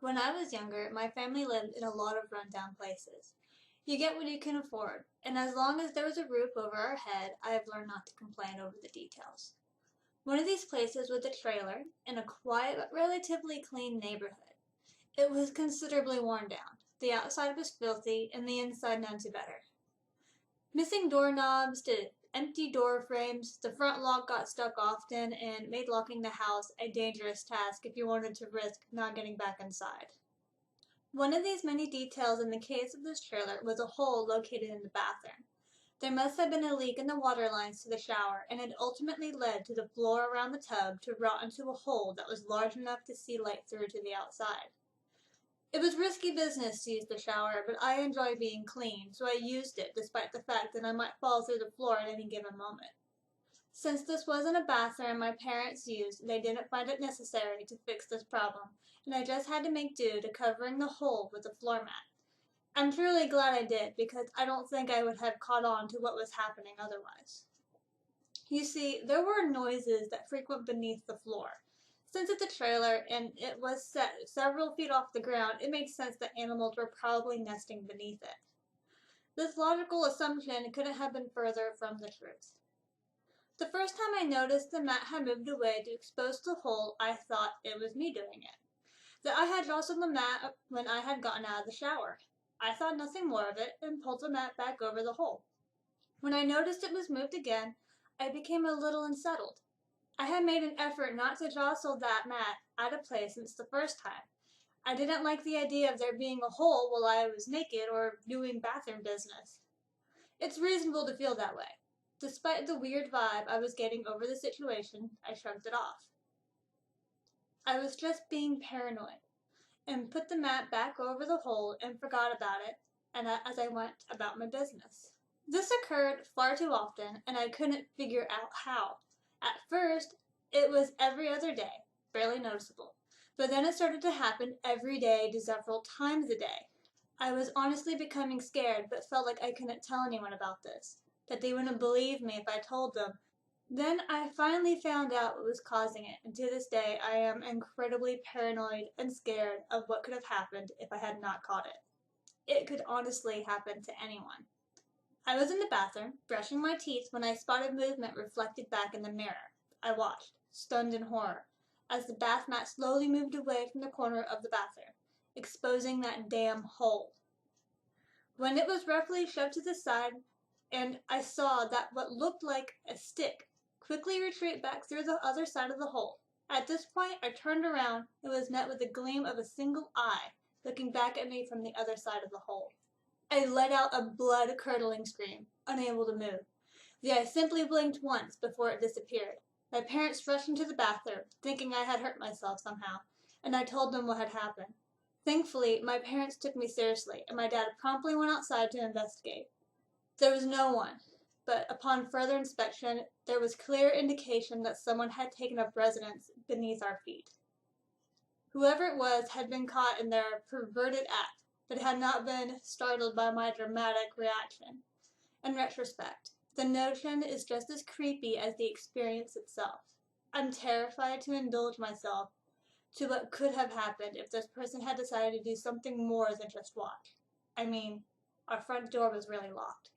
When I was younger, my family lived in a lot of rundown places. You get what you can afford, and as long as there was a roof over our head, I have learned not to complain over the details. One of these places was a trailer in a quiet but relatively clean neighborhood. It was considerably worn down. The outside was filthy, and the inside none too better. Missing doorknobs to empty door frames, the front lock got stuck often and made locking the house a dangerous task if you wanted to risk not getting back inside. One of these many details in the case of this trailer was a hole located in the bathroom. There must have been a leak in the water lines to the shower, and it ultimately led to the floor around the tub to rot into a hole that was large enough to see light through to the outside. It was risky business to use the shower, but I enjoy being clean, so I used it despite the fact that I might fall through the floor at any given moment. Since this wasn't a bathroom my parents used, they didn't find it necessary to fix this problem, and I just had to make do to covering the hole with a floor mat. I'm truly glad I did, because I don't think I would have caught on to what was happening otherwise. You see, there were noises that frequent beneath the floor. Since it's a trailer and it was set several feet off the ground, it makes sense that animals were probably nesting beneath it. This logical assumption couldn't have been further from the truth. The first time I noticed the mat had moved away to expose the hole, I thought it was me doing it. That I had jostled the mat when I had gotten out of the shower. I thought nothing more of it and pulled the mat back over the hole. When I noticed it was moved again, I became a little unsettled. I had made an effort not to jostle that mat out of place since the first time. I didn't like the idea of there being a hole while I was naked or doing bathroom business. It's reasonable to feel that way. Despite the weird vibe I was getting over the situation, I shrugged it off. I was just being paranoid, and put the mat back over the hole and forgot about it as I went about my business. This occurred far too often, and I couldn't figure out how. At first, it was every other day, barely noticeable, but then it started to happen every day to several times a day. I was honestly becoming scared, but felt like I couldn't tell anyone about this, that they wouldn't believe me if I told them. Then I finally found out what was causing it, and to this day I am incredibly paranoid and scared of what could have happened if I had not caught it. It could honestly happen to anyone. I was in the bathroom, brushing my teeth, when I spotted movement reflected back in the mirror. I watched, stunned in horror, as the bath mat slowly moved away from the corner of the bathroom, exposing that damn hole. When it was roughly shoved to the side, and I saw that what looked like a stick quickly retreat back through the other side of the hole. At this point, I turned around and was met with the gleam of a single eye looking back at me from the other side of the hole. I let out a blood-curdling scream, unable to move. The eye simply blinked once before it disappeared. My parents rushed into the bathroom, thinking I had hurt myself somehow, and I told them what had happened. Thankfully, my parents took me seriously, and my dad promptly went outside to investigate. There was no one, but upon further inspection, there was clear indication that someone had taken up residence beneath our feet. Whoever it was had been caught in their perverted act, but had not been startled by my dramatic reaction. In retrospect, the notion is just as creepy as the experience itself. I'm terrified to indulge myself to what could have happened if this person had decided to do something more than just watch. I mean, our front door was really locked.